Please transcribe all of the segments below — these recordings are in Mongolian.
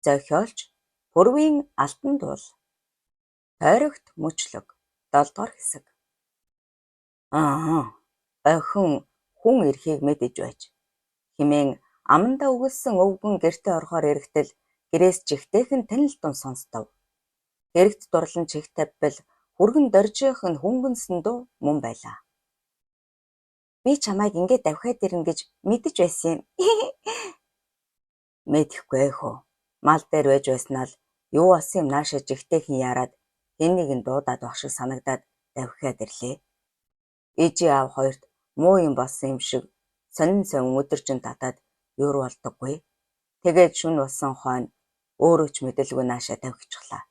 Зохиолч Пүрвийн алтан дуул. Тойрогт мөчлөг 7 дугаар хэсэг. Охин хүн эрхийг мэдэж байж хэмээн амандаа өгүүлсэн өвгөн гэртээ орохоор эрэхтэл гэрээс чихтэйхэн танил дун сонсдов. Гэрэгт дурлан чих тавьбал хүргэн доржийнх нь хүнгэнсэн дуу мөн байлаа. Би чамайг ингээд давхиад ирнэ гэж мэдэж байсан юм. Мэдэхгүй хөө. Мал дээр байж байснаа л юу болсон юм наашаа жигтэйхэн яраад хэн нэгэн дуудаад байх шиг санагдаад давхиад ирлээ. Ижи аав хоёрт муу юм болсон юм шиг сонин өдөржин татаад юур болдоггүй. Тэгээд шүн болсон хойно өөрөө ч мэдэлгүй наашаа давхичихлаа.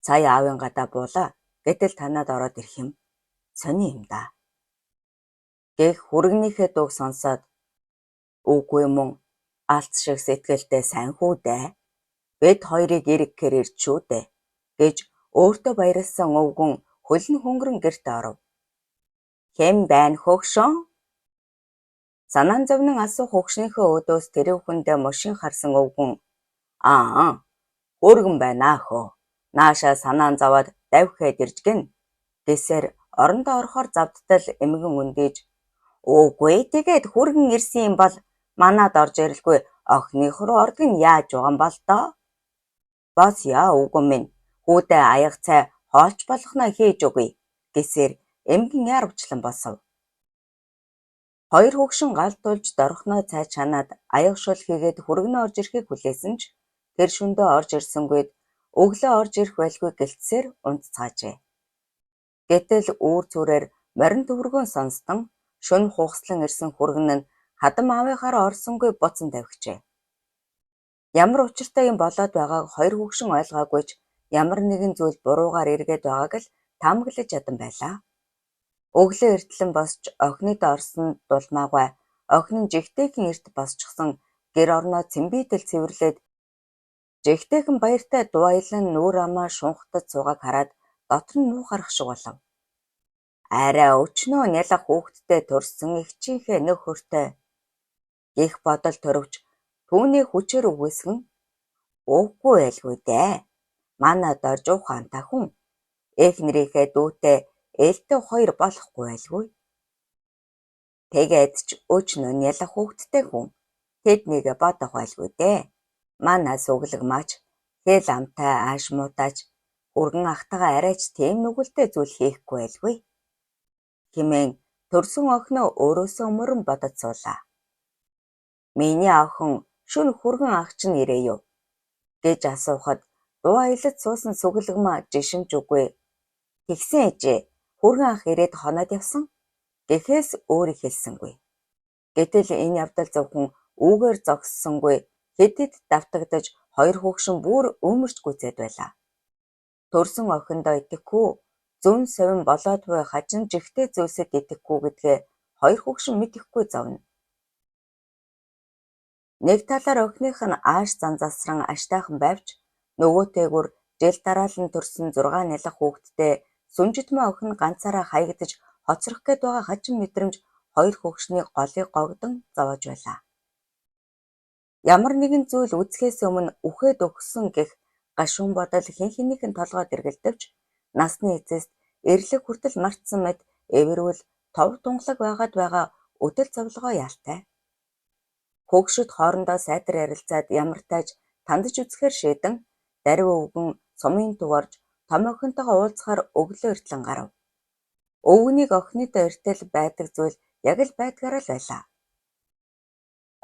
Сая аавын гадаа буулаа гэтэл танаад ороод ирэх юм. Сони юм да. Гэх хүргэнийхээ дууг сонсоод үгүй мөн алц шиг сэтгэлдээ сайн хүү дээ. Бид хоёрыг ирэхээр ирчүү дээ гэж өөртөө баярлсан өвгөн хөлн хөнгөрөн гэрт оров. Хэм байна хөгшөн? Санаан зовнин асуух хөгшнийхөө өдөөс тэрүүхэндээ мошин харсан өвгөн хүргэн байна хөө. Наашаа санаан зовоод давхиад ирж гин гэсээр орондоо орохоор завдтал эмгэн үндийж үгүй тэгээд хүргэн ирсэн юм бол манад орж ирэлгүй охиных руу ордог нь яаж байгаа юм бол доо? Бас яа үгэн минь хүүдээ аяг цай хоолч болгоно хийж өгье гэсээр эмгэн яарвчлан босов. Хоёр хөгшин галдуулж дорхноо цай чанаад аяг шул хийгээд хүргэнэ орж ирэхийг хүлээсэн ч тэр шөндөө орж ирсэнгүйд өглөө орж ирэх байлгүй гэлтсээр унтцаажээ. Гэтэл үүр зүрээр морин төвөргөн сонстон шөнө хугслан ирсэн хүргэн нь хадам аавынхаараа орсонгүй буцан давхижээ. Ямар учиртай юм болоод байгааг хоёр хөгшин ойлгоогүй ч ямар нэгэн зүйл буруугаар эргээд байгааг л таамаглаж ядан байлаа. Өглөө эртлэн босч охинод орсон дулмаагүй охин нь жигтэйхэн эрт босчихсон гэр орноо цэмбийтэл цэвэрлээд жигтэйхэн баяртай дуайлан нүүр амаа шунхтад суугааг хараад дотор нь нүүх харах шиг болов. Арай өчнөө нялх хүүхэдтэй төрсөн эгчийнхээ нөхөртэй гэх бодол төрөвч түүний хүчээр үгүйсгэн үгүй байлгүй дээ. Манай дорж ухаантай хүн эхнэрийнхээ дүүтэй ээлтэй хоёр болохгүй байлгүй. Тэгээд ч өчнөө нялх хүүхэдтэй хүн тэднийг бодох байлгүй дээ. Манай сүглэгмаач хэл амтай ааш муутаач хүргэн ахтайгаа арайч тийм нүгэлтэй зүйл хийхгүй байлгүй хэмээн төрсөн охиноо өөрөөсөө мөрөн бодож суулаа. Миний охин шөнө хүргэн ах чинь ирээ юу гэж асуухад дуу аялаж суусан сүглэгмаа жишимж үгүй. Тэгсэн ээжээ хүргэн ах ирээд хоноод явсан гэхээс өөр хэлсэнгүй. Гэтэл энэ явдал зөвхөн үүгээр зогссонгүй хэд хэд давтагдаж хоёр хөгшин бүр өмөрч гүйцээд байлаа. Төрсөн охиндоо итгэхгүй зүүн совин болоод буй хажин жигтэй зүйлсэд итгэхгүй гэдгээ хоёр хөгшин мэдэхгүй зовно. Нэг талаар охиных нь ааш занзалсран аштайхан байвч нөгөөтэйгүр жил дараалан төрсөн 6 нялх хүүхэдтэй сүнжидмээ охин ганцаараа хаягдаж хоцрох гээд байгаа хажин мэдрэмж хоёр хөгшнийг голыг гогдон зовоож байлаа. Ямар нэгэн зүйл үзэхээс өмнө үхээд өгсөн гэх гашуун бодол хэн хэнийх нь толгойд эргэлдэвч насны эцэст эрлэг хүртэл мартсан мэт эвэрвэл тов тунгалаг байгаад байгаа өдөл зовлогоо яалтай. Хөгшөд хоорондоо сайтар ярилцаад ямар тааж тандаж үзэхээр шийдэн дарив өвгөн сумын төв орж том охинтойгоо уулзахаар өглөө эртлэн гарав. Өвгөнийг охиныдоо эртэл байдаг зүйл яг л байдгаараа л байлаа.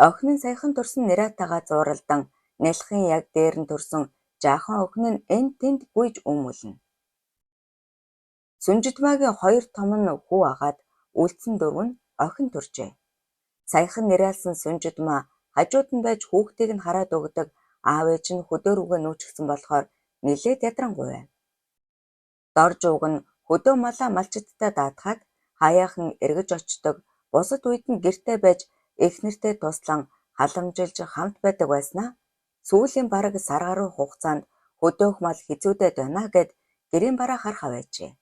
Охин нь саяхан төрсөн Нираатагаа зууралдан нялхын яг дээр нь төрсөн жаахан охин нь энд тэнд гүйж өмүүлнэ. Сүнжидмаагийн хоёр том нь хүү агаад үлдсэн дөрөв нь охин төржээ. Саяхан нэрэлсэн сүнжидмаа хажууд нь байж хүүхдийг нь хараад өгдөг аав ээж нь хөдөө рүүгээ нүүчихсэн болохоор нилээд ядрангуй байв. Дорж ууг нь хөдөө малаа малчидтай даатгаад хаяахан эргэж очдог бусад үед нь гэртээ байж эхнэртэй туслан халамжилж хамт байдаг байснаа сүүлийн бараг сар гаруй хугацаанд хөдөөх мал хизүүдэд байна гэд гэрийн бараа харахаа байжээ.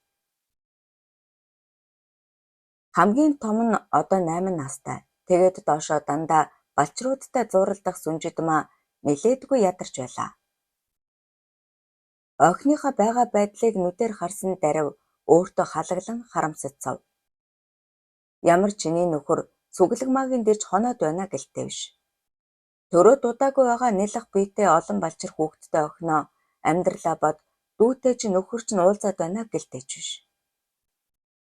Хамгийн том нь одоо 8 настай. Тэгээд доошоо дандаа балчруудтай зууралдах сүнжидмаа нэлээдгүй ядарч байлаа. Охиныхоо байгаа байдлыг нүдээр харсан дарив өөртөө халаглан харамсацав. Ямар чиний нөхөр сүглэгмаагийн дэрж хоноод байна гэлтэй биш. Төрөө дудаагүй байгаа нэлэх биетэй олон балчир хүүхэдтэй охиноо амьдралаа бод дүүтэй чи нөхөр чинь уулзаад байна гэлтэйч биш.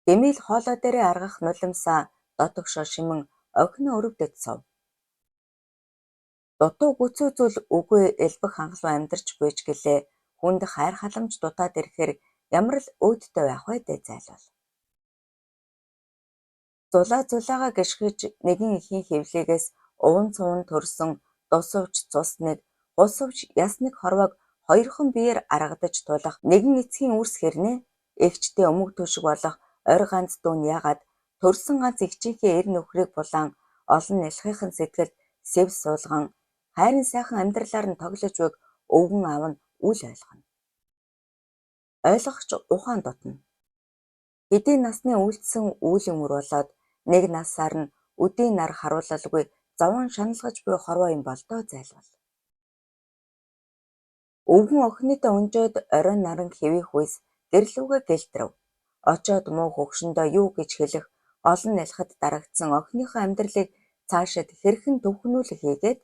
Дэмийл хоолой дээрээ аргах нулимсаа дотогшоо шимэн охиноо өрөвдөд сов. Дутуу гүцүү зүйл үгүй элбэх хангалуун амьдарч буйж гэлээ хүнд хайр халамж дутаад ирэхээр ямар л өөдтэй байх вэ дээ зайлвал. Зулаагаа гიშгэж нэгэн ихийн хөвлөгөөс уван цуван төрсөн дусвч цусныг гусвч ясныг хорвоог хоёрхан биеэр аргадаж тулах нэгэн эцгийн үрс хэрнээ эгчтэй өмг төшиг болох орь ганц дүүн яагаад төрсөн ганц эгчийнхээ эр нөхрийг булаан олон нялхахын сэтгэлд сэв суулган хайрын сайхан амьдралаар нь тоглож буйг өвгөн аав нь үл ойлгоно. Ойлгохч ухаан дотно. Хэдийн насны үйлдсэн үүлэн үр болоод нэг насаар нь өдийн нар харуулалгүй зовон шаналгаж буй хорвоо юм болдоо зайлвал. Өвгөн охиныдоо өнжөөд оройн наран хэвих үйс гэрлүүгээ гэлтрв. Очоод муу хөгшөндөө юу гэж хэлэх олон нялхад дарагдсан охиныхоо амьдралыг цаашид хэрхэн төвхнүүлэх хийгээд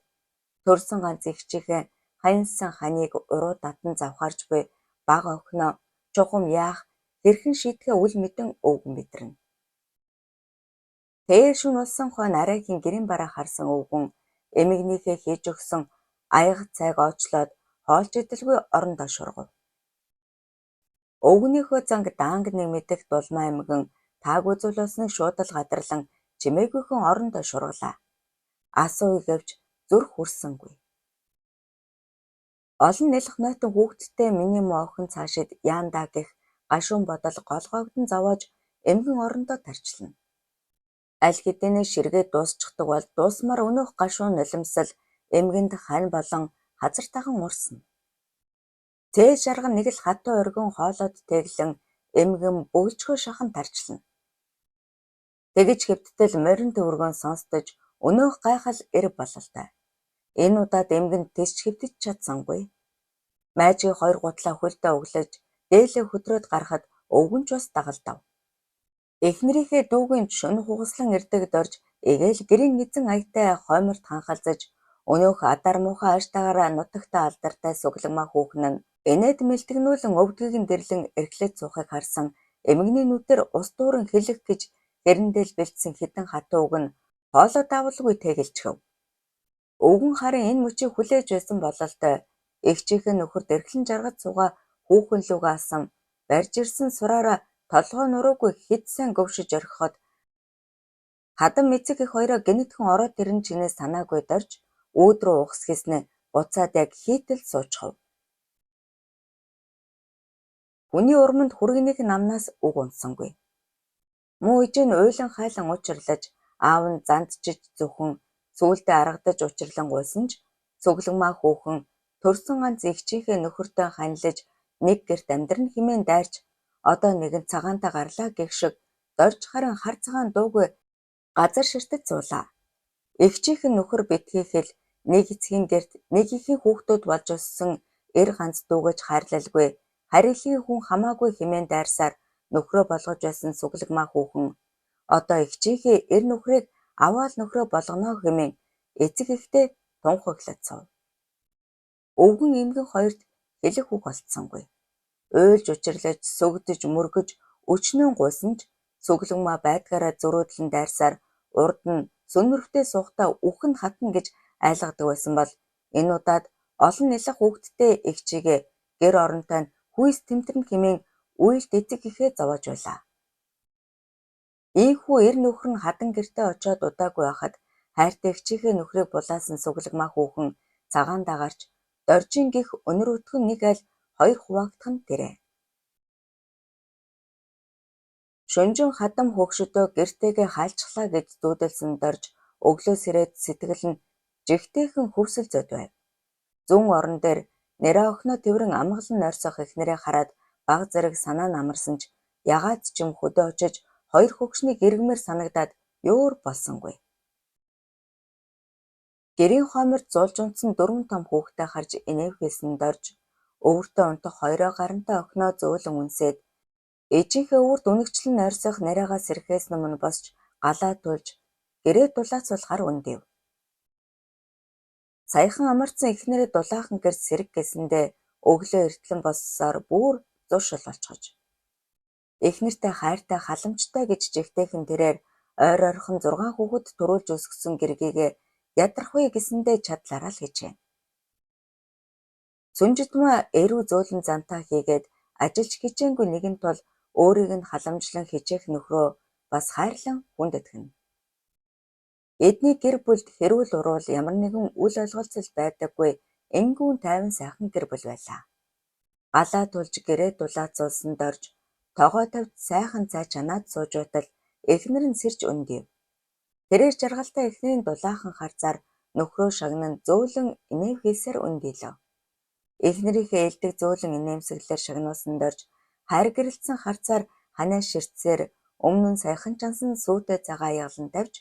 төрсөн ганц эгчийнхээ хаянсан ханыг уруу татан завхаарч буй бага охиноо чухам яах хэрхэн шийдэхээ үл мэдэн өвгөн мэдэрнэ. Тэр шүн улсан хойно арайхийн гэрийн бараа харсан өвгөн эмэгнийхээ хийж өгсөн аяга цайг оочлоод хоолж идэлгүй орондоо шургав. Өвгөнийхөө занг даанг нэг мэдэх дулмаа эмгэн таагүй зүйл болсныг шууд л гадарлан чимээгүйхэн орондоо шурглаа. Асууя гэвч зүрх хүрсэнгүй. Олон нэлэх нойтон хүүхэдтэй миний муу охин цаашид яандаа гэх гашуун бодол голгоогдон зовоож эмгэн орондоо тарчлана. Аль хэдийнэ ширгээ дуусчихдаг бол дуусмаар өнөөх гашуун нулимсал эмгэнд хань болон хазар тахан урсна. Цээж жарган нэг л хатуу оргин хоолоод тэглэн эмгэн бөгжгөө шахан тарчлана. Тэгэж хэвттэл морин төвөргөн сонстож өнөөх гайхал эр бололтой. Энэ удаад эмгэнд тэсч хэвтэж чадсангүй. Майжгийн хоёр гутлаа хөлдөө өглөж дээлээ хөдрөөд гарахад өвгөн ч бас дагалдав. Эхнэрийнхээ дүүгийн шөнө хугаслан ирдэг дорж эгээл гэрийн эзэн аятай хойморт ханхалзаж өнөөх адар муухай аштаагаараа нутагтаа алдартай суглагмаа хүүхэн нь энэд мэлтгнүүлэн өвдгийг дэрлэн эрхлэж суухыг харсан эмэгний нүдээр ус дүүрэн хэлэх гэж хэрэндэл бэлдсэн хитэн хатуу үг нь хоолой давалгүй тэгэлчгэв. Өвгөн харын энэ мөчийг хүлээж байсан бололтой эгчийнхээ нөхөрт эрхлэн жаргаж суугаа хүүхэн лүгээ асан барьж ирсэн сураараа толгой нуруугүй хэд сайн гөвшиж орхиход хадам эцэг их хоёроо гинэтхэн ороод ирэн чинээ санаагүй дорж үүд рүү ухс хийснэ буцаад яг хийтэл суучхав. Хүний урманд хүргэнийх намнаас үг унсангүй. Муу ижийн уйлан хайлан учирлаж аав нь зандчиж зөвхөн сүүлдээ аргадаж учирлан гуйсан ч цуглагмаа хүүхэн төрсөн ганц эгчийнхээ нөхөртөө ханилж нэг гэрт амьдран хэмээн дайрч одоо нэгэн цагаантаа гарлаа гэх шиг дорж харин хар цагаан дуугүй газар ширтэж суулаа. Эгчийнхэн нөхөр битгийхэл нэг эцгийн гэрт нэг ихийн хүүхдүүд болж өссөн эр ганц дүүгэж хайрлалгүй харилхийн хүн хамаагүй хэмээн дайрсаар нөхрөө болгож байсан суглагмаа хүүхэн одоо эгчийнхээ эр нөхрийг аваал нөхрөө болгоно хэмээн эцэг ихтэй тунхаглаж суув. Өвгөн эмгэн хоёрт хэлэх үг олдсонгүй. Уйлж учирлаж сүгдэж мөргөж өчнөн гуйсан ч суглагмаа байдгаараа зөрөөдлөн дайрсаар урд нь сүнмөрөвтэй суухтаа үхэн хатна гэж айлгадаг байсан бол энэ удаад олон нэлэх хүүхэдтэй эгчийгээ гэр оронтой нь хүйс тэмтэрнэ хэмээн уйлд эцэг ихээ зовоож байлаа. Ийхүү эр нөхөр нь хадан гэртээ очоод удаагүй байхад хайртай эгчийнхээ нөхрийг булаасан суглагмаа хүүхэн цагаан дагарч доржин гих өнөр өтгөн нэг аль хоёр хуваагдах нь тэрэ. Шөнжин хадам хөгшөдөө гэртээгээ хаалчглаа гэж зүүдэлсэн дорж өглөөс ирээд сэтгэл нь жигтэйхэн хөвсөл зөд байв. Зүүн орон дээр нэрээ охиноо тэрэн амгалан орсох эхнэрээ хараад баг зэрэг санаа нь амарсан ч ягаад ч юм хөдөө очиж хоёр хөгшнийг эргэмээр санагдаад ёор болсонгүй. Гэрийн хойморд зулж унтсан 4 том хүүхдээ харж инэвхээсэн дорж өвөртөө унтах хоёроо гарантай охиноо зөөлөн үнсээд ээжийнхээ өвөрт үнэгчлэн орьсох нарийгаа сэрхээс өмнө босч галаа тулж гэрээ дулаацуулахаар үндэв. Саяхан амарсан эхнэрээ дулаахан гэрт сэрэг гэсэндээ өглөө эртлэн боссоор бүр зуршил болчихож. Эхнэртэй хайртай халамжтай гэж жигтэйхэн тэрээр ойр ойрхон 6 хүүхэд төрүүлж өсгсөн гэргийгээ ядрах вэ гэсэндээ чадлаараа л хийжээ. Сүнжидмаа эрүү зөөлөн зантаа хийгээд ажилч хичээнгүй нэгэн тул өөрийг нь халамжлан хичээх нөхрөө бас хайрлан хүндэтгэнэ. Эдний гэр бүлд хэрүүл уруул ямар нэгэн үл ойлголцол байдаггүй энгүүн тайван сайхан гэр бүл байлаа. Галаа тулж гэрээ дулаацуулсан дорж тогоо тавьж сайхан цай чанаад сууж байтал эхнэр нь сэрж өндөв. Тэрээр жаргалтай эхнэрийн дулаахан харцаар нөхрөө шагнан зөөлөн инэвхээсээр өндөлөө. Эхнэрийнхээ элдэг зөөлөн инээмсэглэлээр шагнуулсан дорж хайр гэрэлтсэн харцаар ханаа ширтсээр өмнө нь саяхан чансан сүйтэй цагаан ягалан тавьж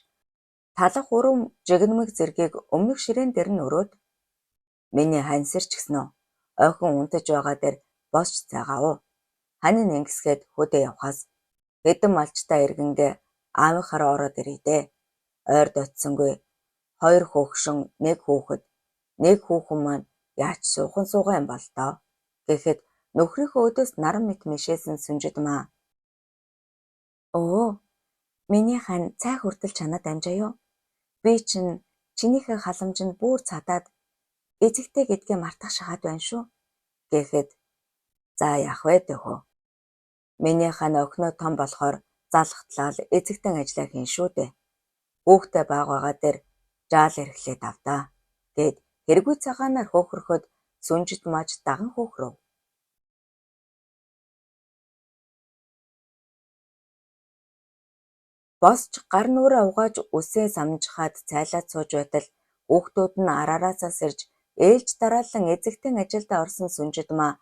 талах урам жигнэмэг зэргийг өмнөх ширээн дээр нь өрөөд миний хань сэрч гисэн үү? Ойхон унтаж байгаа дээр босч цаагаав. Хань нь ингэсгээд хөдөө явхаас хэдэн малчтай иргэнгээ аавынхаараа ороод ирээ дээ. Ойрд очисонгүй 2 хөгшин 1 хүүхэд. Нэг хүүхэн маань яаж суухан суугаа юм бол доо. Гэхэд нөхрийнхөө өдөөс наран мэт мишээсэн Сүнжидмаа. Өө, миний хань цай хүртэл чанаад амжаа юу? Би чинь чинийхээ халамжинд бүр цадаад эзэгтэй гэдгээ мартах шахаад байна шүү. Гэхэд за яах вэ дөхөө. Миний хань охиноо том болохоор залхатлал эзэгтэн ажиллаа хийн шүү дээ. Хүүхдээ баагаа дээр жаал эрхлээд авдаа. Гэд хэргүй цагаанаар хөөхрөхөд Сүнжидмаач даган хөөхрөв. Босч гар нүрээ угааж үсээ самжихаад цайлаад сууж байтал хүүхдүүд нь араараасаа сэрж ээлж дараалан эзэгтэн ажилдаа орсон Сүнжидмаа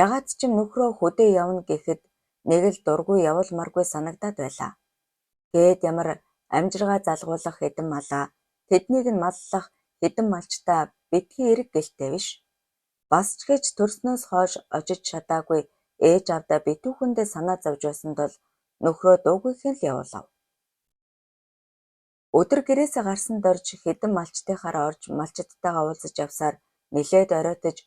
ягаад ч юм нөхрөө хөдөө явна гэхэд нэг л дургүй явалмаргүй санагдаад байлаа. Гээд ямар амжиргаа залгуулах хэдэн малаа тэднийг нь маллах хэдэн малчтай битгий эрэг гэлтэй биш. Бас ч гэж төрснөөс хойш очиж чадаагүй ээж авдаа битүүхэндээ санаа зовж байсан тул нөхрөө дуугүйхэн л явуулав. Өдөр гэрээсээ гарсан дорж хэдэн малчтайхаараа орж малчдтайгаа уулзаж явсаар нилээд оройтож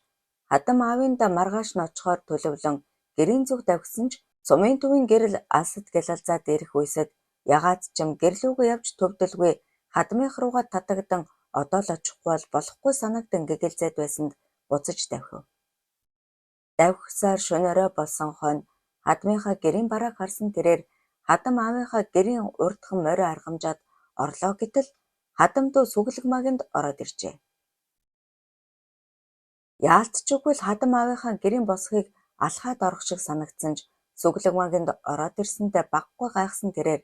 хадам аавында маргааш нь очихоор төлөвлөн гэрийн зүг давхисан ч сумын төвийн гэрэл алсад гялалзаад ирэх үесэд ягаад ч юм гэрлүүгээ явж төвдөлгүй хадмынх руугаа татагдан одоо л очихгүй бол болохгүй санагдан гэгэлзээд байсанд буцаж давхив. Давхисаар шөнөөрөө болсон хойно хадмынхаа гэрийн барааг харсан тэрээр хадам аавынхаа гэрийн урдхан морио аргамжаад орлоо гэтэл хадам дөө сүгэлгмаагнд ороод иржээ. Яалтчгүй л хадам аавынхаа гэрийн босхийг алхаад орох шиг санагдсан ч сүгэлгмаагнд ороод ирсэндээ баггүй гайхсан тэрээр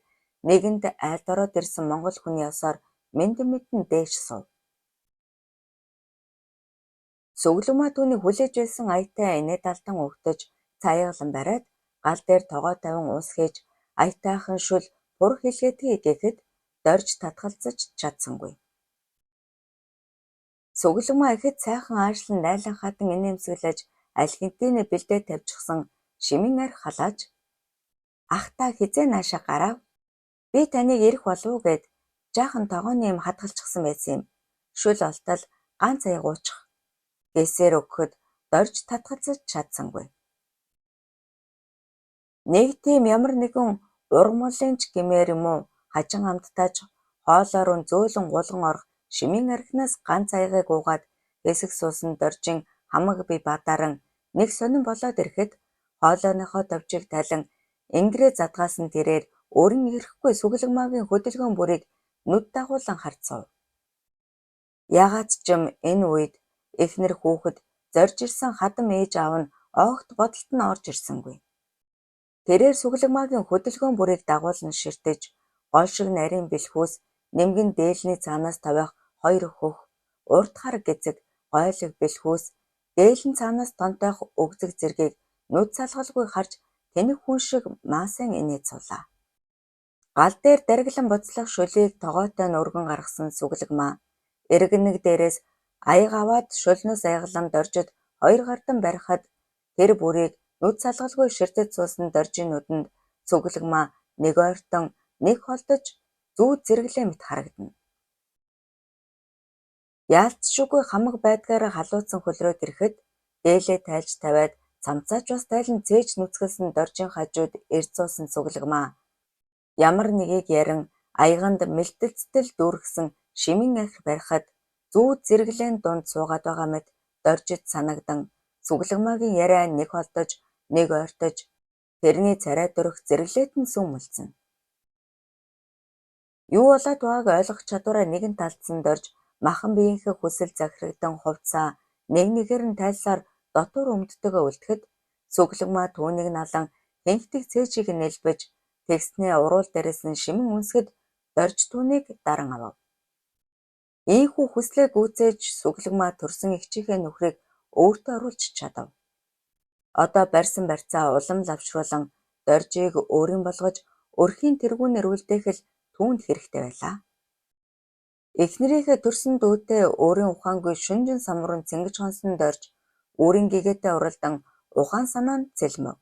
нэгэнд айлд ороод ирсэн монгол хүний ёсоор мэндэн дээш сув. Сүгэлгмаа түүнийг хүлээж байсан аятай инээд алтан өгтөж цаяглан бариад гал дээр тогоо тавин уус хийж аятайхан шүл бур хэлгээдгий гэхэд дорж татгалзаж чадсангүй. Сүгэлгмаа ихэд сайхан аашлан найлан хатан инээмсэглэж аль хэдийн бэлдээ тавьчихсан шимэн арх халааж ах та хизээ наашаа гарав. Би таныг ирэх болов уу гэд жаахан тогооны юм хадгалчихсан байсан юм. Шүл олтол ганц аяг уучих гэсээр өгөхөд дорж татгалзаж чадсангүй. Нэг тийм ямар нэгэн ургамлын ч гэмээр юм уу хажин амттайч хоолоор нь зөөлөн гулган орох шимийн архинаас ганц аягийг уугаад хэсэг суусан доржин хамаг бие бадаран нэг сонин болоод ирэхэд хоолойныхоо товчийг талан ингэрээ задгаасан тэрээр өөрийн ирэхгүй сүгэлгмаагийн хөдөлгөөн бүрийг нүд дагуулan харцав. Ягаад ч юм энэ үед эхнэр хүүхэд зорж ирсэн хадам ээж аав нь огт бодолд нь орж ирсэнгүй. Тэрээр сүгэлгмаагийн хөдөлгөөн бүрийг дагуулan ширтэж гол шиг нарийн бэлхүүс нэмгэн дээлний цаанаас тавих 2 хөх урд хар гэзэг гойлог бэлхүүс дээлэн цаанаас тонтойх өгзөг зэргийг нүд салгалгүй харж тэнэг хүн шиг маасан инээд суулаа. Гал дээр дариглан буцлах шөлийг тогоотой нь өргөн гаргасан сүгэлгмаа Иргэнэг дээрээс аяг аваад шулнус айгалан доржид хоёр гардан барихад тэр бүрийг нүд салгалгүй ширтэж суусан доржийн нүдэнд цуглагмаа нэг ойртон нэг холдож зүү зэрэглээ мэт харагдана. Яалтчгүй хамаг байдгаараа халууцсан хөлрөөд ирэхэд дээлээ тайлж тавиад цамцаач бас тайлан цээж нүцгэлсэн доржийн хажууд эрд суусан цуглагмаа ямар нэгийг ярин аяганд мэлтэлцтэл дүүргсэн шимэн архи барихад зүү зэрэглээн дунд суугаад байгаа мэт доржид санагдан цуглагмаагийн яриа нэг холдож нэг ойртож тэрний царай дөрөх зэрэглээтэн сүм үлдсэн. Юу болоод байгааг ойлгох чадвараа нэгэн талдсан дорж махан биеийнхээ хүсэл захирагдан хувцаа нэг нэгээр нь тайлсаар дотуур өмддөгөө үлдэхэд цуглагмаа түүнийг налан хэнхтэг цээжийг нэлбэж тэгснээ уруул дээрээс нь шимэн үнсгэд дорж түүнийг даран авав. Ийхүү хүслээ гүйцээж цуглагмаа төрсөн эгчийнхээ нөхрийг өөртөө оруулж чадав. Одоо барьсан барьцаа улам лавшруулан доржийг өөрийн болгож өрхийн тэргүүнээр үлдээхэл түүнд хэрэгтэй байлаа. Эхнэрийнхээ төрсөн дүүтэй өөрийн ухаангүй шүнжин самуурын цэнгэж хонсон дорж өөрийн гэгээтэй уралдан ухаан санаанд цэлмэв.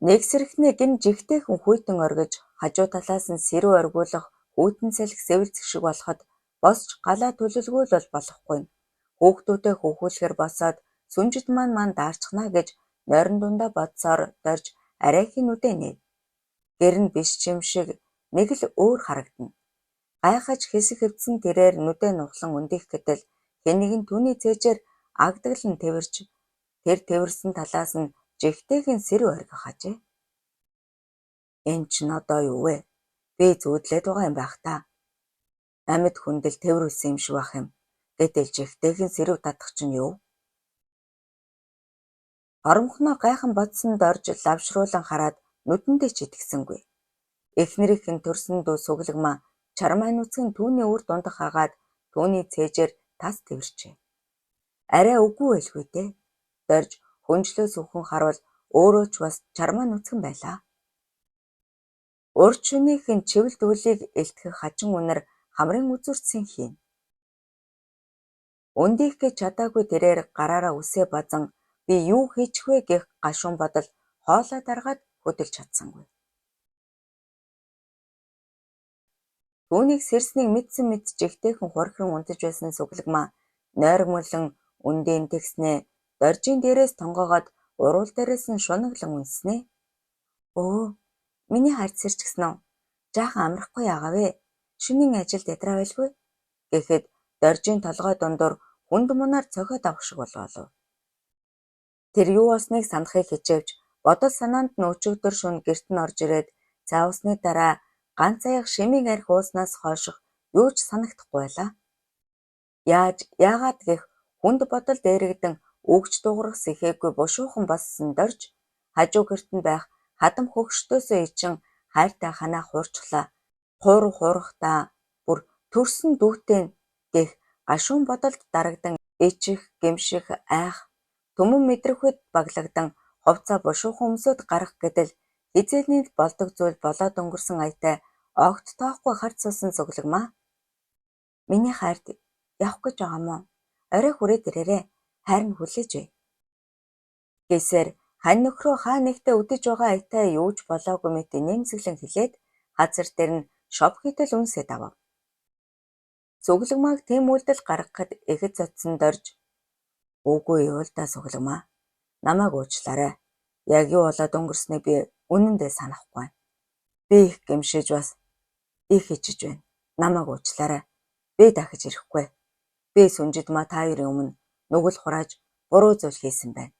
Нэг сэрхнээ гин жигтэйхэн хүйтэн оргиж хажуу талаас нь сэрүү оргиулах хүйтэн салхи сэвэлзэх шиг болоход босч галаа төлөвлгүй л болохгүй. Хүүхдүүдээ хөвхүүлэхээр босоод сүнжид маань даарчихна гэж нойрон дундаа бодсоор дорж арайхийн нүдээ нээв. Гэр нь биш юм шиг нэг л өөр харагдана. Гайхаж хэсэг хэвдсэн тэрээр нүдээ нухлан өндийх гэтэл хэн нэгэн түүний цээжээр агдаглан тэрвэрч тэр тэрвэрсэн талаас нь жигтэйхэн сэрүү оргих ажээ. Энэ ч одоо юу вэ? Би зүүдлээд байгаа юм байх та. Амьд хүндэл тэрвэрсэн юм шиг байх юм. Гэтэл жигтэйхэн сэрүү татах чинь юу? Оромхноо гайхан бодсон дорж лавшруулан хараад нүдэндээ ч итгэсэнгүй. Эхнэрийнхэн төрсөн дүү цуглагмаа чармай нүцгэн түүний үр дундах хагаад түүний цээжээр тас тэрвэрчээ. Арай үгүй байлгүй дээ. Дорж хүнжлөө сүхэн харуул өөрөө ч бас чармай нүцгэн байлаа. Урд шөнийхэн чивэл дүүлийг элтгэх хачин үнэр хамрын үзүүртсэн хийн. Өндийх гэж чадаагүй тэрээр гараараа үсээ базан би юу хийчих вэ гэх гашуун бодол хоолой даргаад хөдөлж чадсангүй. Түүнийг сэрснийг мэдсэн мэд жигтэйхэн хурхиран унтаж байсан цуглагмаа нойрмолон үндийн тэгснээ доржийн дээрээс тонгоогоод уруул дээрээс нь шунаглан үнснээ. Өө, миний хард сэрч гисэн үү? Жаахан амрахгүй яагаа вэ? Шөнийн ажилд ядраа байлгүй? Гэхэд доржийн толгой дундуур хүнд мунаар цохиод авах шиг болов. Тэр юу болсныг санахыг хичээвч бодол санаанд нь өчигдөр шөнө гэрт нь орж ирээд цай усны дараа ганц аяга шимийн архи ууснаас хойших юу ч санагдахгүй байлаа. Яагаад гэх хүнд бодол дээрэгдэн үгч дуурах сэхээгүй бушуухан боссон дорж хажуу гэрт нь байх хадам хөгшдөөсөө ичин хайртай ханаа хуурчлаа. Хуурахтаа бүр төрсөн дүүтэй гэх гашуун бодолд дарагдан ичих, гэмших, айх, түмэн мэдрэхүйд баглагдан хувцаа бушуухан өмсөд гарах гэдэл хизээний болдог зүйл болоод өнгөрсөн аятай огт тоохгүй харц суусан цуглагмаа. Миний хайрд явах гэж байгаа мó? Орой хүрээд ирээрээ. Хайрн хүлээж бай. Гэсээр хань нөхрөө хаа нэгтээ үдэж байгаа аятай юу ч болоогүй мэт нэмсэглэн хэлээд газар дээр нь шов хийтэл үнсээд авав. Цуглагмааг тийм үйлдэл гаргахад ихэд цочсон дорж үгүй юу л да цуглагмаа. Намайг уучлаарай. Яг юу болоод өнгөрснийг би үнэндээ санахгүй. Би их гэмшиж бас их хичиж байна. Намайг уучлаарай. Би дахиж ирэхгүй. Би сүнжид ма та хоёрын өмнө нүгэл хурааж буруу зүйл хийсэн байна.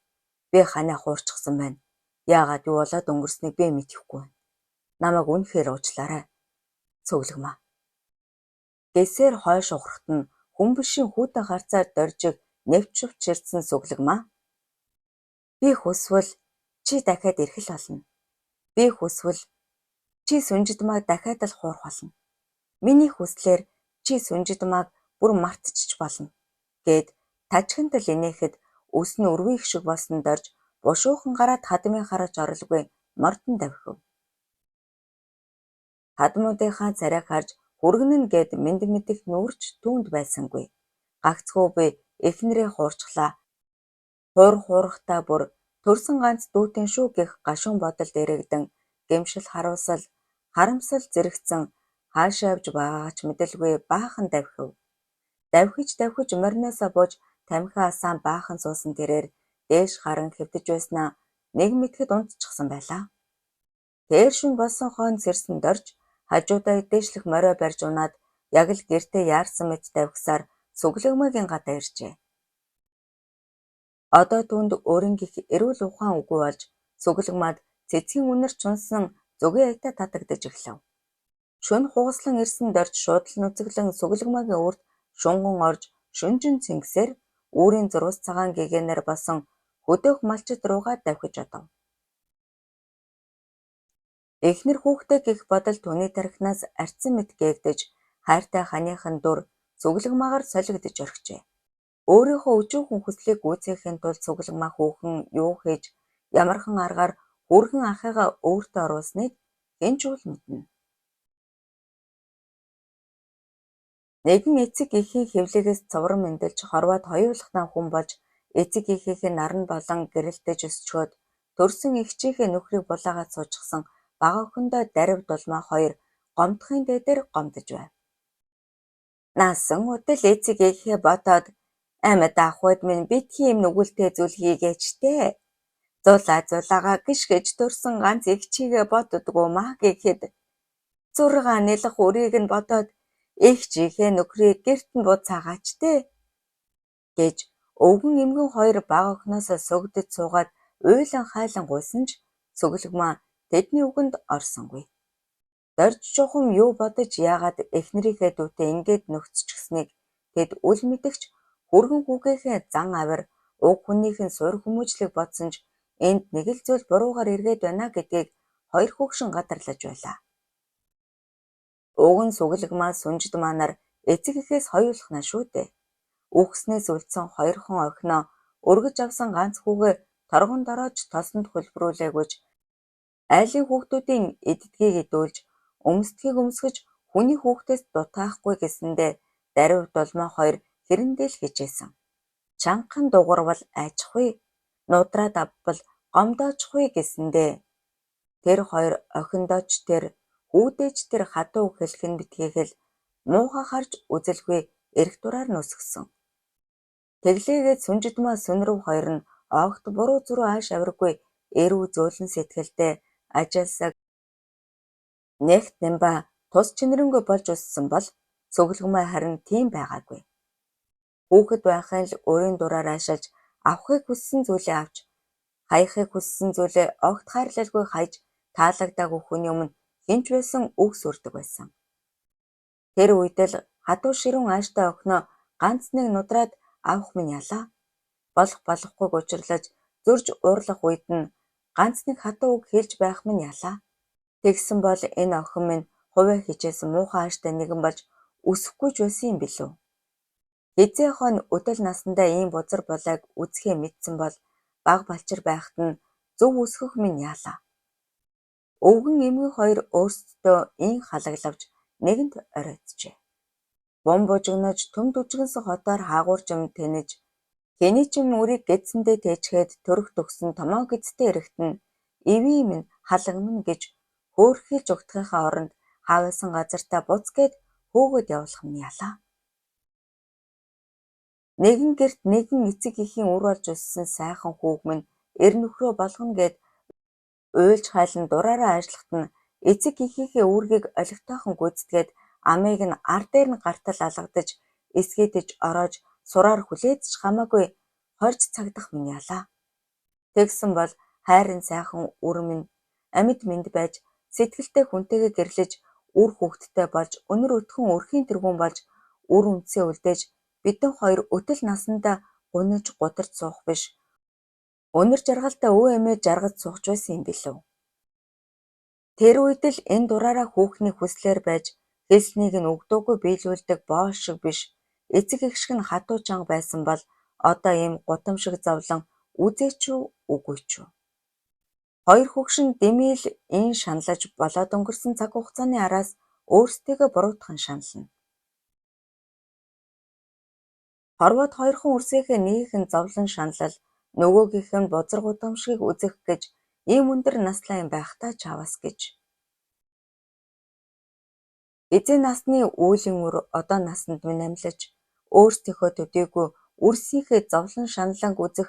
Би ханаа хуурчихсан байна. Яагаад юу болоод өнгөрснийг би мэдэхгүй байна. Намайг үнэхээр уучлаарай. Цуглагмаа. Гэсээр хойш ухрахт нь хүмбишийн хүүтэн харцаар доржиг нэвчвч ирсэн цуглагмаа. Би хүсвэл чи дахиад ирэх л болно. Би хүсвэл чи сүнжидмааг дахиад л хуурах болно. Миний хүслээр чи сүнжидмааг бүр мартчих болно гэд тажхинд л инээхэд өс нь өрвийн шиг болсон дорж бушуухан гараад хадмын хараж оролгүй мордон давхив. Хадмуудынхаа царайг харж хүргэнэ нь гээд мэд мэдэх нүрч түүнд байсангүй. Гагцхүү би эхнэрээ хуурчлаа. Хуурахтаа бүр төрсөн ганц дүүтэн шүү гэх гашуун бодолд эрэгдэн гэмшил харуулсал харамсал зэрэгцэн хаашаа явж байгаач мэдэлгүй баахан давхив. Давхиж мориноосоо бууж тамхиа асаан баахан суусан тэрээр дээш харан хэвтэж байснаа нэг мэтгэд унтчихсан байлаа. Тэр шүн болсон хойно сэрсэн дорж хажуудаа дээшлэх морио барьж унаад яг л гэртээ яарсан мэт давхсаар Сүглэгмээгийн гадаа иржээ. Одоо түүнд өөрөнгөх эрүүл ухаан үгүй болж Сүглэгмаад цэцгийн үнэр чунсан зүгийн аятаа татагдаж эхлэв. Шөнө хугаслан ирсэн дорж шууд л нүцэглэн Сүглэгмээгийн үрд шунган орж шүнжин цэнгсээр үүрийн зурвас цагаан гэгээнээр басан хөдөөх малчид руугаа давхиж одов. Эхнэр хүүхдээ гэх бодол түүний тархинаас арцсан мэт гээгдэж хайртай ханыхын дур Сүглэгмаагаар солигдож орхижээ. Өөрийнхөө өчүүхэн хүслийг гүйцээхийн тулд Сүглэгмаа хүүхэн юу хийж ямархан аргаар хүргэн ахыгаа өөртөө оруулсныг хэн ч үл мэднэ. Нэгэн эцэг эхийн хэвлэгээс цувран мэндэлж хорвоод хоёулахнаа хүн болж эцэг эхийнхээ наран болон гэрэлтэж өсчгөөд төрсөн эгчийнхээ нөхрийг булаагаад суучихсан бага охиндоо дарив дулмаа хоёр гомдохын дээдээр гомдож байв. Наасан удал эцэг эхээ бодоод амьд ахуйд минь битгий юм нүгэлтэй зүйл хийгээч дээ. Зулаагаа гიშ гэж төрсөн ганц эгчийгээ боддгоо маа гэхэд 6 нэлэх үрийг нь бодоод эгчийнхээ нөхрийг гэрт нь буцаагаач дээ гэж өвгөн эмгэн хоёр бага охиноосоо сөгдөж суугаад уйлан хайлан гуйсан ч Сүглэгмаа тэдний үгэнд орсонгүй. Дорж чухам юу бодож яагаад эхнэрийнхээ дүүтэй ингээд нөхцчихснийг тэд үл мэдэгч хүргэн хүүгээхээ зан авир уг хүнийхэн суур хүмүүжлэг бодсон ч энд нэг л зүйл буруугаар эргээд байна гэдгийг хоёр хөгшин гадарлаж байлаа. Уг нь Сүглэгмаа сүнжид манаар эцэг эхээс хоёулахнаа шүү дээ. Үхснээс үлдсэн хоёрхон охиноо өргөж авсан ганц хүүгээ торгон дороож толсонд хөлбрүүлээгүйч айлын хүүхдүүдийн эддгийг идүүлж өмсдгийг өмсгөж хүний хүүхдээс дутаахгүй гэсэндээ дарив дулмаа хоёр хэрэндээ л хичээсэн. Чангахан дугуйрвал айчихгүй, нудраад авбал гомдоочихгүй гэсэндээ тэр хоёр охиндооч тэр хүүдээч тэр хатуу хэлхэн битгийхэл муухай харж үзэлгүй эрх дураар нь өсгсөн. Тэглээгээд сүнжидмаа сүнрөв хоёр нь огт буруу зүрүү ааш авиргүй эрүү зөөлөн сэтгэлдээ ажилласаг нэгт нэмба тус чинрэнгүй болж өссөн бол Сүглэгмаа харин тийм байгаагүй. Хүүхэд байхын л өөрийн дураар аашиж авахыг хүссэн зүйлээ авч хаяхыг хүссэн зүйлээ огт хайрлалгүй хайж таалагдаагүй хүний өмнө хинч байсан үгс үрдэг байсан. Тэр үед л хатуу ширүүн ааштай охиноо ганц нэг нудраад авах минь ялаа. Болохгүйг учирлаж зөрж уурлах үед нь ганц нэг хатуу үг хэлж байх минь ялаа. Тэгсэн бол энэ охин минь хувиа хичээсэн муухай ааштай нэгэн болж өсөхгүй ч байсан юм билүү. Хизээ хойно өдөл насандаа ийм бузар булайг үзэхээ мэдсэн бол баг балчир байхад нь зөв өсгөх минь яалаа. Өвгөн эмгэн хоёр өөрсдөө ин халаглавж нэгэнт оройтжээ. Бум бужигнож төм дүжгэнсэн хотоор хаагууржим тэнэж хэний ч юм үрийг гэдсэндээ тэжгээд төрөх төгсөн томоо гэдтэй эрэхт нь ивээ минь халаг минь гэж хөөрхийлж өгдөхийнхаа оронд хаавсан газартаа буцгээд хөөгөөд явуулах нь ялаа. Нэгэн герт нэгэн эцэг эхийн үр болж өссөн сайхан хүүг минь эр нөхрөө болгоно гэд уйлж хайлан дураараа ажиллахад нь эцэг эхийнхээ үүргийг олигтойхон гүйцэтгээд амийг нь ар дээр нь гартал алгадаж эсгээдэж ороож сураар хүлээж ч хамаагүй хорж цагдах минь ялаа. Тэгсэн бол хайрын сайхан үр минь амьд мэнд байж сэтгэлтэй хүнтэйгээ гэрлэж үр хүүхдтэй болж өнөр өтгөн өрхийн тэргүүн болж үр үндсээ үлдээж бидэн хоёр өтөл насандаа гуниж гутарч суух биш өнөр жаргалтай өө эмээ жаргаж сууж байсан юм билүү. Тэр үед л энэ дураараа хүүхний хүслээр байж хэлснийг нь өгдөөгүй биелүүлдэг боо шиг биш эцэг эх шиг нь хатуу чанга байсан бол одоо ийм гутам шиг зовлон үзээч үү үгүй ч үү. Хоёр хөгшин дэмийл ин шаналж болоод өнгөрсөн цаг хугацааны араас өөрсдийгөө буруутган шанална. Хорвоод хоёрхан үрсийнхээ нэгийнх нь зовлон шаналл нөгөөгийнх нь бузар гудамжийг үзэх гэж ийм өндөр наслаа юм байхдаа чаваас гэж. Эзэн насны үүлийн үр одоо насанд минь амьлаж өөрсдийнхөө төдийгүй үрсийнхээ зовлон шаналанг үзэх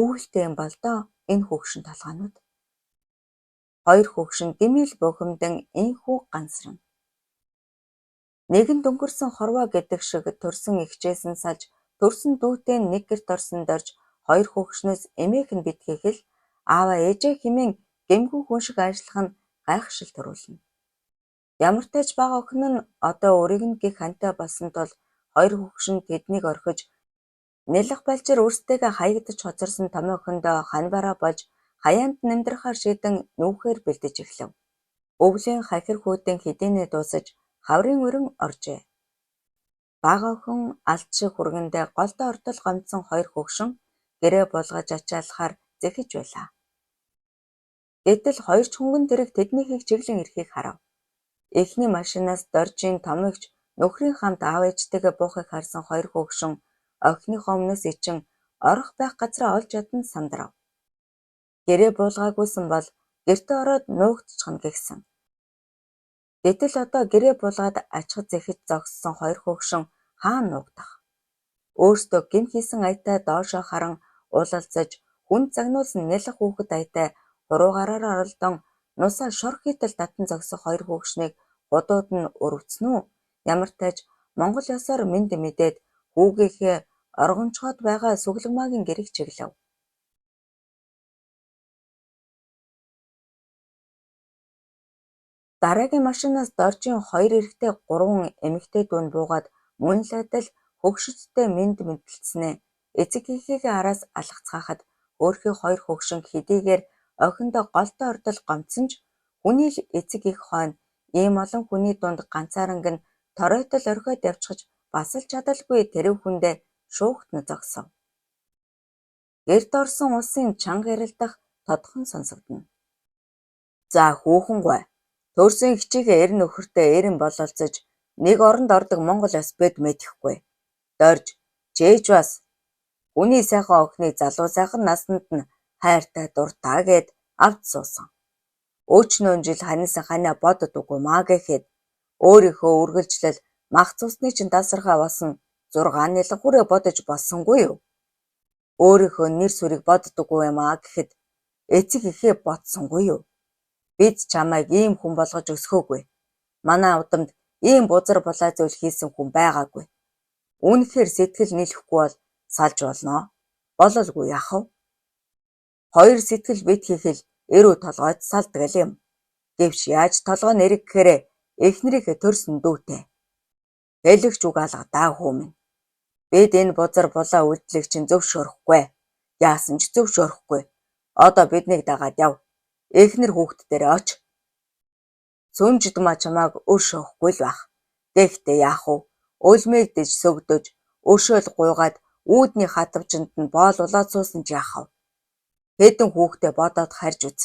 үүрэлтэй юм бол доо энэ хөгшин толгойнууд. Хоёр хөгшин дэмэл бухимдан энхүү ганцран. Нэгэн дөнгөрсөн хорвоо гэдэг шиг төрсөн ихчээсэн салж төрсөн дүүтэй нэг гэрт орсон дорж хоёр хөгшнөөс эмээх нь битгийхэл аава ээжээ хэмээн гэмгүй хүн шиг ажиллах нь гайхшил төрүүлнэ. Ямар ч тач бага охин нь одоо өрийг нь гих хантай болсон тул хоёр хөгшин тэднийг орхиж нэлэх балжир өөрсдийгөө хаягдаж хоцорсон томьёо охиндоо хань бараа болж хаяанд нэмдрахаар шийдэн нүүхээр бэлдэж эхлэв. Өвлийн хахир хүүдэн хэдийнэ дуусаж хаврын өрөн оржээ. Бага охин алт шиг хүргэндээ голдоо ортол гомдсон хоёр хөгшин гэрээ булгаж ачаалахаар зэхэж байлаа. Гэтэл хоёр ч хөнгөн тэрэг тэднийхийг чиглэн ирэхийг харав. Эхний машинаас доржийн томьёогч нөхрийн хамт аав ээжтэйгээ буухыг харсан хоёр хөгшин охиныхоо өмнөөс ичин орох байх газраа олж ядан сандрав. Гэрээ буулгаагүйсэн бол гэртээ ороод нуугдчихно гихсэн. Гэтэл одоо гэрээ буулгаад ачхад зэхэж зогссон хоёр хөгшин хаана нуугдах? Өөрсдөө гин хийсэн аятай доошоо харан уулалцаж хүнд загнуулсан нялх хүүхэд аятай хуруугаараар оролдон нусаа шор хийтэл татан зогсох хоёр хөгшнийг гудууд нь өрөвцөн үү? Ямар тач Монгол ёсоор мэд мэдээд хүүгийнхээ оргонцгоод байгаа сүглэгмаагийн гэрийг чиглэв. Дараагийн машинаас доржийн хоёр эрэгтэй гурван эмэгтэй дүү нь буугаад мөн л адил хөгшөцтэй мэд мэдэлцснээ эцэг эхийнхээ араас алгацгаахад өөрхий хоёр хөгшин хэдийгээр охиндоо голтой ортол гомдсон ч хүний л эцэг их хойно ийм олон хүний дунд ганцааранг нь торойтол орхиод явчихж бас л чадалгүй тэрв хүндээ шуугтна зогсов. Гэрд орсон улсын чанга ярилдах тодхон сонсогдно. За хүүхэн гуй. Төрсөн хичээгээ эр нөхөртэй эрен бололцож нэг оронд ордог Монгол ёс бэд мэдэхгүй. Дорж чээж бас хүний сайхан охиныг залуу сайхан насанд нь хайртай дуртай гэд авч суусан. Өөчнөө жил ханисан ханаа боддоггүй маа гэхэд өөрийнхөө үргэлжлэл мах цусны чинь дасархаа болсон 6 нэлэн хүрээ бодож болсонгүй юу? Өөрийнхөө нэр сүрийг боддоггүй юм аа гэхэд эцэг ихээ бодсонгүй юу? Бид чамайг ийм хүн болгож өсгөөгүй. Манай удамд ийм бузар булаа зүйл хийсэн хүн байгаагүй. Үнэхээр сэтгэл нийлэхгүй бол салж болноо. Бололгүй яах вэ? Хоёр сэтгэл бит хийхэл эрүү толгойд салдаг юм. Гэвч яаж толгой нэрэг гэхээр эхнэрийнхээ төрсөн дүүтэй. Хэлэгч үг алга даа хүмүн. Бид энэ бузар булаа үйлдлийг чинь зөвшөөрөхгүй. Яасан ч зөвшөөрөхгүй. Одоо биднийг дагаад яв. Эхнэр хүүхэд дээр оч. Сүнжид ма чамааг өршөөхгүй л байх. Гэхдээ яах вэ? Өлмийг дэж сөгдөж, өшөөл гуйгаад үүдний хатавчанд нь боолуулаад суусан ч яах вэ? Хэдэн хүүхдээ бодоод харж үз.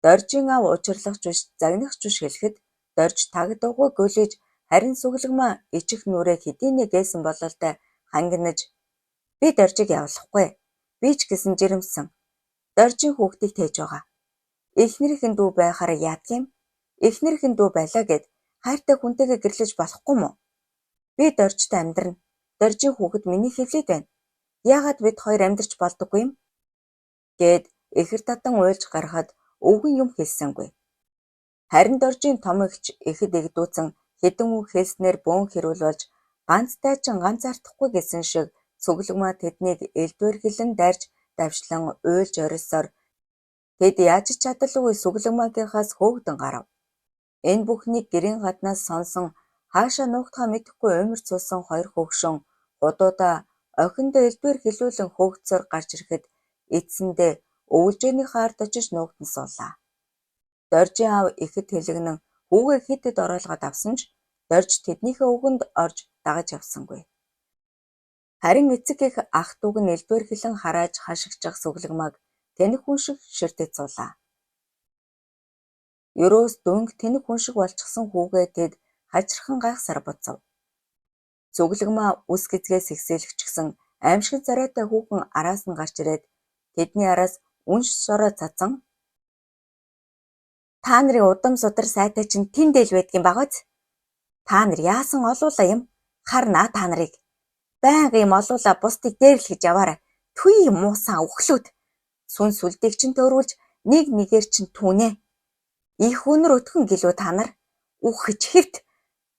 Доржийн аав учирлагч биш, загнахч биш хэлэхэд дорж тагдаггүй гөлөж харин сүглэгмаа ичих нүрээ хэдийнэ гээсэн бололтой хангинаж би доржиг явуулахгүй. Би ч гэсэн жирэмсэн. Доржийн хүүхдийг тээж байгаа. Эхнэрийнхэн дүү байхаар яадаг юм? Эхнэрийнхэн дүү байлаа гэд хайртай хүнтэйгээ гэрлэж болохгүй мó? Би доржтой амьдрна. Доржийн хүүхэд миний хэвлээд байна. Яагаад бид хоёр амьдарч болдоггүй юм? Гэд эхэр татан уйлж гарахад өвгөн юм хэлсэнгүй. Харин доржийн том эгч эхэд эгдүүцэн хэдэн үг хэлснээр бөөн хэрүүл болж ганц дайчин ганц артахгүй гэсэн шиг сүглэгмаа тэднийг элдвэр гэлэн дайрч давшлан уйлж орилсоор тэд яаж ч чадалгүй сүглэгмаагийнхаас хөөгдөн гарав. Энэ бүхнийг гэрийн гаднаас сонсон хаашаа нуугдахаа мэдэхгүй умирч суусан хоёр хөгшин гудуудаа охиндоо элдвэр хэлүүлэн хөөгдсөөр гарч ирэхэд эцсэндээ өвөлжөөнийхөө ард очиж нуугдан суулаа. Доржийн аав ихэд хэлэгнэн хүүгээ хидэд оруулгаад авсан ч дорж тэднийхээ үгэнд орж дагаж явсангүй. Харин эцэг их ах дүүг нь элдвэр хэлэн харааж хашигчих сүглэгмааг тэнэг хүн шиг ширтэж суулаа. Ерөөс дөнгө тэнэг хүн шиг болчихсон хүүгээ тэд хажирхан гайхсаар буцав. Цуглэгмаа үс гизгээс ихсэлэгчгсэн аимшиг царайтай хүүхэн араас нь гарч ирээд тэдний араас үнш сороо цацсан. Та нарын удам судар сайтай чинь тэнд дээл байдгийн багаз. Та нар яасан олуулаа юм? Харнаа та нарыг. Байнга юм олуулаа бусдыг дээрлэхэж яваарай. Тхүй муусан өхлүүд. Сүн сүлдийг чинь төрүүлж нэг нэгээр чинь түүнэ. Их өнөр өтгөн гэлөө та нар. Үхэж хэвт.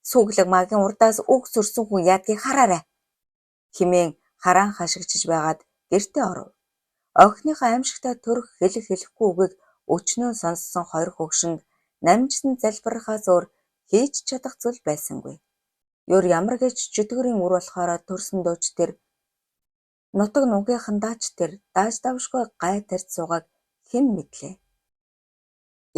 Сүглэг магийн урдаас үг сүрсэн хүн яадгийг хараарай. Химэн хараан хашигчж байгаад гэртээ оров. Охиныхоо аимшигтай төрөх хэлэхгүй үгийг өчнөө сонссон хоёр хөгшинд намжсан залбирахаас өөр хийж чадах зүйл байсангүй. Ёр ямар гэж чөтгөрийн үр болохоор төрсөн дууч тэр нутаг нугийнхан даач тэр дааж давшгүй гай тарьж суугааг хэн мэдлээ.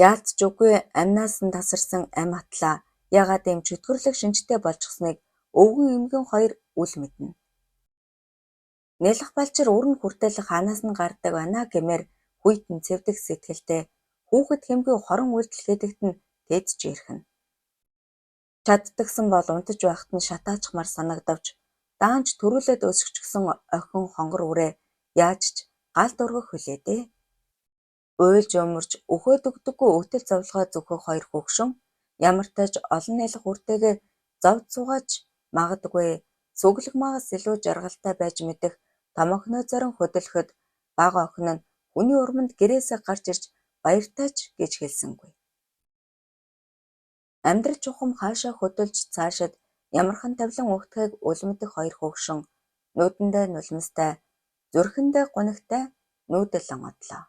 Яалтч үгүй амнаас нь тасарсан ам атлаа ягаад ийм чөтгөрлөг шинжтэй болчихсныг өвгөн эмгэн хоёр үл мэднэ. Нэлэх балчир өрн хүртэл хаанаас нь гардаг байна гэмээр хүйтэн цэвдэх сэтгэлтэй хүүхэд хэмгүй хорон үйлдэл хийдэгт нь тэдж ирхэн. Чаддагсан бол унтаж байхад нь шатаачмаар санагдавч даанч төрүүлээд өсгчгсөн охин хонгор үрээ яаж ч галд өргөх хүлээдээ. Уйлж өмөрч өхөөд өгдөггүй өтөл зовлогоо зүгхэх хоёр хөгшин ямар тааж олон нэлэх үртэйгээр зовд суугаач магадгүй сүглэгмаагаас илүү жаргалтай байж мэдэх томохноо зорин хөдөлгөхөд бага охин нь хүний урманд гэрээсээ гарч ирж баяртайч гэж хэлсэнгүй. Амьдрал чухам хаашаа хөдөлж цаашид ямархан тавлан өгтөхийг үлмдэх хоёр хөгшин нүдэндээ нулимстай зүрхэндээ гунигтай нүүдэлэн одлоо.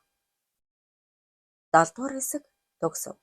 7 дугаар хэсэг төгсөв.